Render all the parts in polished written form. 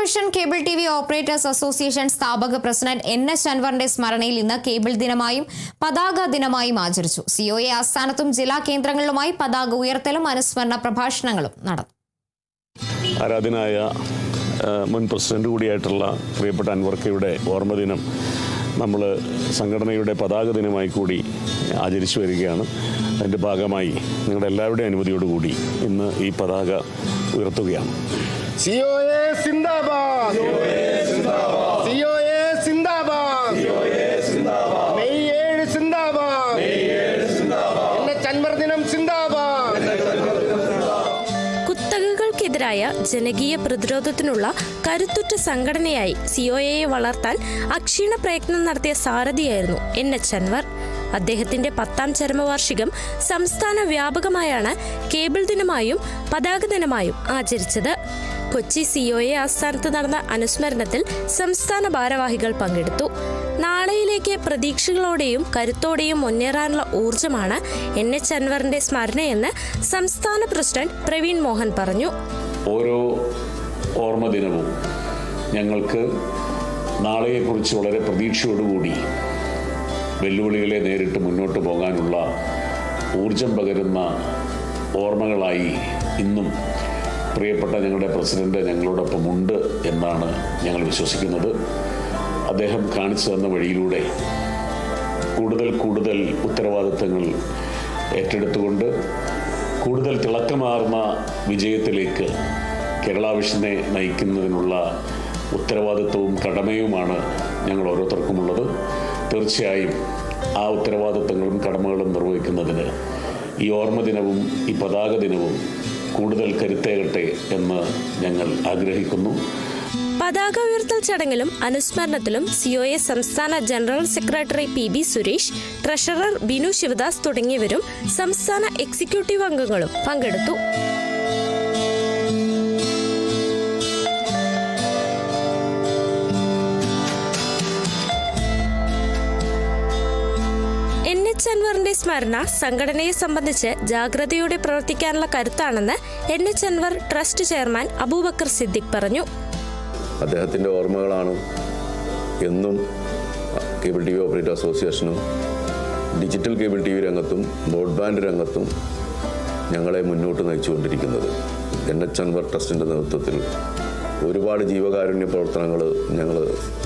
Vision cable TV operators association സ്ഥാപക president എൻ.എച്ച്. അൻവറിന്റെ സ്മരണയിൽ ഇന്ന് കേബിൾ ദിനമായും പതാക ദിനമായും ആചരിച്ചു. സിഒഎ ആസ്ഥാനത്തും ജില്ലാ കേന്ദ്രങ്ങളിലുമായി പതാക ഉയർത്തലും അനുസ്മരണ പ്രഭാഷണങ്ങളും നടന്നു. ആരാധനായ മുൻ പ്രസിഡന്റ് കൂടിയായിട്ടുള്ള പ്രിയപ്പെട്ട അൻവർക്കയുടെ ഓർമ്മദിനം നമ്മൾ സംഘടനയുടെ പതാക ദിനമായി കൂടി ആചരിച്ചു വരികയാണ്. അതിൻ്റെ ഭാഗമായി നിങ്ങളുടെ എല്ലാവരുടെയും അനുമതിയോടുകൂടി ഇന്ന് ഈ പതാക ഉയർത്തുകയാണ്. സിഒഎ സിന്ദാബാദ്, സിഒഎ സിന്ദാബാദ്, മെയ് 7 സിന്ദാബാദ്, എൻ.എച്ച്. അൻവർ ദിനം സിന്ദാബാദ്. കുത്തകകൾക്കെതിരായ ജനകീയ പ്രതിരോധത്തിനുള്ള കരുത്തുറ്റ സംഘടനയായി സിഒഎയെ വളർത്താൻ അക്ഷീണ പ്രയത്നം നടത്തിയ സാരഥിയായിരുന്നു എൻ.എച്ച്. അൻവർ. അദ്ദേഹത്തിന്റെ 10ാം ചരമവാർഷികം സംസ്ഥാന വ്യാപകമായാണ് കേബിൾ ദിനമായും പതാക ദിനമായും ആചരിച്ചത്. കൊച്ചി സിഒഎ ആസ്ഥാനത്ത് നടന്ന അനുസ്മരണത്തിൽ സംസ്ഥാന ഭാരവാഹികൾ പങ്കെടുത്തു. നാളെയിലേക്ക് പ്രതീക്ഷകളോടെയും കരുത്തോടെയും മുന്നേറാനുള്ള ഊർജ്ജമാണ് എൻ.എച്ച്. അൻവറിന്റെ സ്മരണയെന്ന് സംസ്ഥാന പ്രസിഡന്റ് പ്രവീൺ മോഹൻ പറഞ്ഞു. ഓരോ ഓർമ്മ ദിനവും ഞങ്ങൾക്ക് നാളെയെക്കുറിച്ച് വളരെ പ്രതീക്ഷയോടുകൂടി വെല്ലുവിളികളെ നേരിട്ട് മുന്നോട്ട് പോകാനുള്ള ഊർജം പകരുന്ന ഓർമ്മകളായി ഇന്നും പ്രിയപ്പെട്ട ഞങ്ങളുടെ പ്രസിഡന്റ് ഞങ്ങളോടൊപ്പം ഉണ്ട് എന്നാണ് ഞങ്ങൾ വിശ്വസിക്കുന്നത്. അദ്ദേഹം കാണിച്ചു തന്ന വഴിയിലൂടെ കൂടുതൽ ഉത്തരവാദിത്തങ്ങൾ ഏറ്റെടുത്തുകൊണ്ട് കൂടുതൽ തിളക്കമാർന്ന വിജയത്തിലേക്ക് കേരള വിഷനെ നയിക്കുന്നതിനുള്ള ഉത്തരവാദിത്വവും കടമയുമാണ് ഞങ്ങൾ ഓരോരുത്തർക്കുമുള്ളത്. തീർച്ചയായും ആ ഉത്തരവാദിത്തങ്ങളും കടമകളും നിർവഹിക്കുന്നതിന് ഈ ഓർമ്മ ദിനവും ഈ പതാക ദിനവും കൂടുതൽ കരുത്തേകട്ടെ എന്ന് ഞങ്ങൾ ആഗ്രഹിക്കുന്നു. പതാക ഉയർത്തൽ ചടങ്ങിലും അനുസ്മരണത്തിലും സിഒഎ സംസ്ഥാന general secretary P B. Suresh, treasurer Binu Sivadas തുടങ്ങിയവരും സംസ്ഥാന എക്സിക്യൂട്ടീവ് അംഗങ്ങളും പങ്കെടുത്തു. എൻ.എച്ച്. അൻവറിന്റെ സ്മരണ സംഘടനയെ സംബന്ധിച്ച് ജാഗ്രതയോടെ പ്രവർത്തിക്കാനുള്ള കരുത്താണെന്ന് എൻ.എച്ച്. അൻവർ ട്രസ്റ്റ് ചെയർമാൻ അബൂബക്കർ സിദ്ദിഖ് പറഞ്ഞു. അദ്ദേഹത്തിൻ്റെ ഓർമ്മകളാണ് എന്നും കേബിൾ ടി വി ഓപ്പറേറ്റർ അസോസിയേഷനും ഡിജിറ്റൽ കേബിൾ ടി വി രംഗത്തും ബ്രോഡ്ബാൻഡ് രംഗത്തും ഞങ്ങളെ മുന്നോട്ട് നയിച്ചുകൊണ്ടിരിക്കുന്നത്. എൻ.എച്ച്. അൻവർ ട്രസ്റ്റിൻ്റെ നേതൃത്വത്തിൽ ഒരുപാട് ജീവകാരുണ്യ പ്രവർത്തനങ്ങൾ ഞങ്ങൾ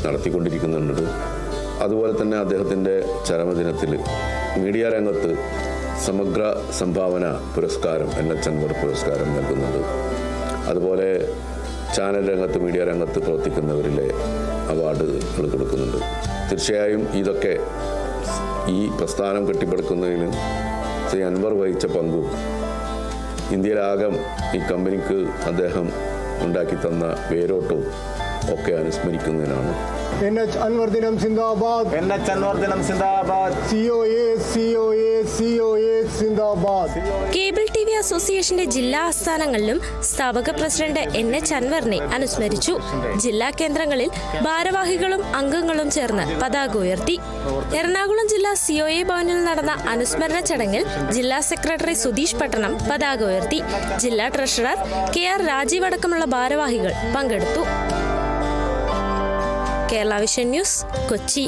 നടത്തിക്കൊണ്ടിരിക്കുന്നുണ്ട്. അതുപോലെ തന്നെ അദ്ദേഹത്തിൻ്റെ ചരമദിനത്തിൽ മീഡിയ രംഗത്ത് സമഗ്ര സംഭാവന പുരസ്കാരം എൻ.എച്ച്. അൻവർ പുരസ്കാരം നൽകുന്നുണ്ട്. അതുപോലെ ചാനൽ രംഗത്ത് മീഡിയ രംഗത്ത് പ്രവർത്തിക്കുന്നവരിലെ അവാർഡുകൾ കൊടുക്കുന്നുണ്ട്. തീർച്ചയായും ഇതൊക്കെ ഈ പ്രസ്ഥാനം കെട്ടിപ്പടുക്കുന്നതിന് ശ്രീ അൻവർ വഹിച്ച പങ്കും ഇന്ത്യയിലാകെ ഈ കമ്പനിക്ക് അദ്ദേഹം ഉണ്ടാക്കി തന്ന വേരോട്ടവും ഒക്കെ അനുസ്മരിക്കുന്നതിനാണ്. എൻ.എച്ച്. അൻവർ ദിനം സിന്ദാബാദ്, എൻ.എച്ച്. അൻവർ ദിനം സിന്ദാബാദ്, സിഒഎ സിഒഎ സിഒഎ സിന്ദാബാദ്. കേബിൾ ടിവി അസോസിയേഷന്റെ ജില്ലാ ആസ്ഥാനങ്ങളിലും സ്ഥാപക പ്രസിഡന്റ് എൻ.എച്ച്. അൻവറിനെ അനുസ്മരിച്ചു. ജില്ലാ കേന്ദ്രങ്ങളിൽ ഭാരവാഹികളും അംഗങ്ങളും ചേർന്ന് പതാക ഉയർത്തി. എറണാകുളം ജില്ലാ സിഒഎ ഭവനിൽ നടന്ന അനുസ്മരണ ചടങ്ങിൽ ജില്ലാ സെക്രട്ടറി സുധീഷ് പട്ടണം പതാക ഉയർത്തി. ജില്ലാ ട്രഷറർ കെ.ആർ. രാജീവ് അടക്കമുള്ള ഭാരവാഹികൾ പങ്കെടുത്തു. Kerala vision news, Kochi.